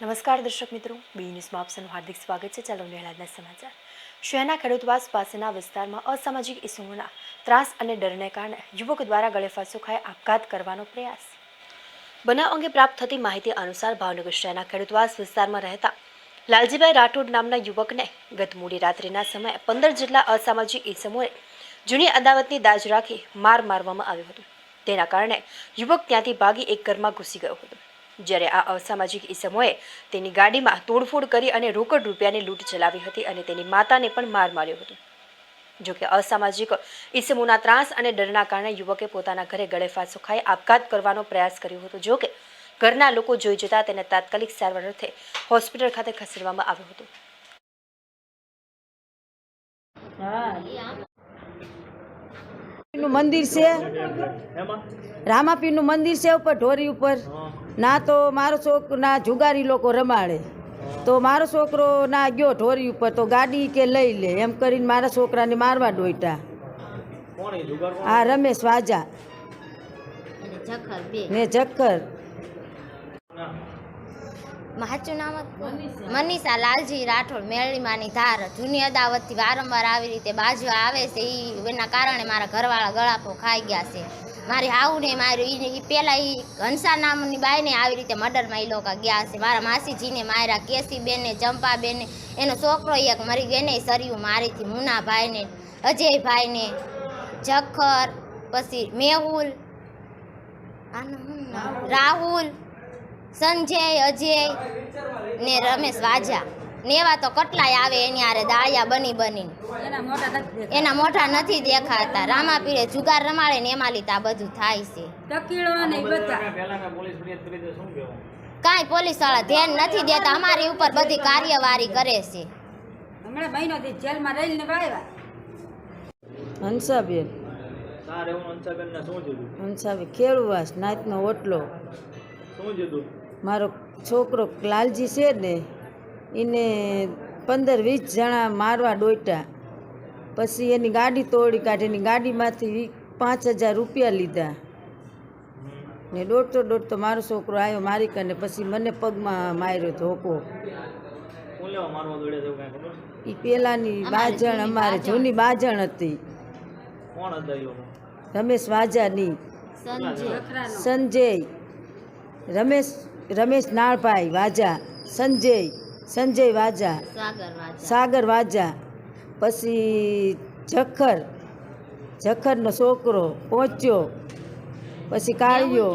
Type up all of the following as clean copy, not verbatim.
નમસ્કાર દર્શક મિત્રો, બી ન્યૂઝમાં આપ સૌનું હાર્દિક સ્વાગત છે। ચાલો નિહાળના સમાચાર। શહેરના ખેડૂતવાસ પાસેના વિસ્તારમાં અસામાજિક ઇસમોના ત્રાસ અને ડરને કારણે યુવક દ્વારા ગળેફાંસો ખાઈ આપઘાત કરવાનો પ્રયાસ। બનાવ અંગે પ્રાપ્ત થતી માહિતી અનુસાર ભાવનગર શહેરના ખેડૂતવાસ વિસ્તારમાં રહેતા લાલજીભાઈ રાઠોડ નામના યુવકને ગત મોડી રાત્રિના સમયે 15 જેટલા અસામાજિક ઇસમોએ જૂની અદાવતની દાજ રાખી મારવામાં આવ્યો હતો। તેના કારણે યુવક ત્યાંથી ભાગી એક ઘરમાં ઘૂસી ગયો હતો। જ્યારે આ અસામાજિક ઇસમોએ તેની ગાડીમાં તોડફોડ કરી અને રોકડ રૂપિયાની લૂંટ ચલાવી હતી અને તેની માતાને પણ માર માર્યો હતો। જોકે અસામાજિક ઇસમોના ત્રાસ અને ડરના કારણે યુવકે પોતાના ઘરે ગળેફાંસો ખાઈ આપઘાત કરવાનો પ્રયાસ કર્યો હતો। જોકે ઘરના લોકો જોઈ જતા તેને તાત્કાલિક સારવાર અર્થે હોસ્પિટલ ખાતે ખસેડવામાં આવ્યો હતો। મંદિર છે, રામાપીરનું મંદિર છે ઉપર ઢોરી ઉપર ના તો મારો છોકરો ના જુગારી લોકો રમાડે તો મારો છોકરો ના ગયો ઢોરી ઉપર તો ગાડી કે લઈ લે એમ કરીને મારા છોકરાને મારવા દોઈટા। હા, રમેશ વાજા ને જખર સાચું નામ મનીષા લાલજી રાઠોડ મેળીમાની ધાર જૂની અદાવતથી વારંવાર આવી રીતે બાજુ આવે છે। એના કારણે મારા ઘરવાળા ગળાપો ખાઈ ગયા છે। મારી હાઉને માર્યું એ પહેલાં એ હંસા નામની બાઈને આવી રીતે મર્ડરમાં એ લોકો ગયા છે। મારા માસીજીને માર્યા, કેસીબેનને, ચંપાબેનને, એનો છોકરો એક મરી ગયો ને સરિયું મારીથી, મુનાભાઈને, અજયભાઈને, જખર, પછી મેહુલ, રાહુલ, સંજય, અજય ને રમેશ વાજા ને એવા તો કેટલાય આવે એની આરે દાળિયા બની એના મોઢા નથી દેખાતા। રામાપીરે જુગાર રમાડે ને એમાં લીધે આ બધું થાય છે। કાંઈ પોલીસ વાળા ધ્યાન નથી દેતા, અમારી ઉપર બધી કાર્યવાહી કરે છે। હંસાબેન ખેડૂવાસ નાતનો ઓટલો મારો છોકરો લાલજી છે ને એને 15-20 જણા મારવા દોઈટા, પછી એની ગાડી તોડી કાઢી, એની ગાડીમાંથી 5,000 રૂપિયા લીધા ને દોડતો મારો છોકરો આવ્યો મારી કરીને પછી મને પગમાં માર્યો ધોકો। એ પેલાની બાજણ અમારે જૂની બાજણ હતી, રમેશ વાજાની, સંજય, રમેશ નાળભાઈ વાજા, સંજય વાજા, સાગર વાજા, પછી જખરનો છોકરો પહોંચ્યો, પછી કાળિયો,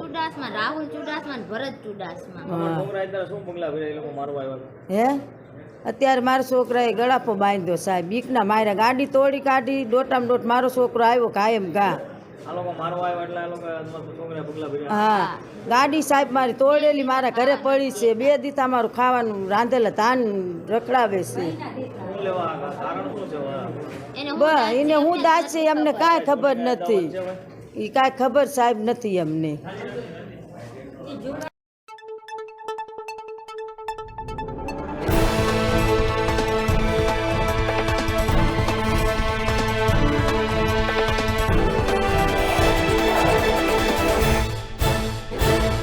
રાહુલ ચુડાસમા, ભરત ચુડાસમા। હે અત્યારે મારા છોકરાએ ગળાપો બાંધ્યો સાહેબ, બીકના માર્યા, ગાડી તોડી કાઢી, દોટામ દોટ મારો છોકરો આવ્યો કાયમ ઘા। હા, ગાડી સાહેબ મારી તોડેલી મારા ઘરે પડી છે, 2 દીતા મારું ખાવાનું રાંધેલા ધાન રખડાવે છે। એને હું દાજ છે એમને કાંઈ ખબર નથી, એ કાંઈ ખબર સાહેબ નથી અમને।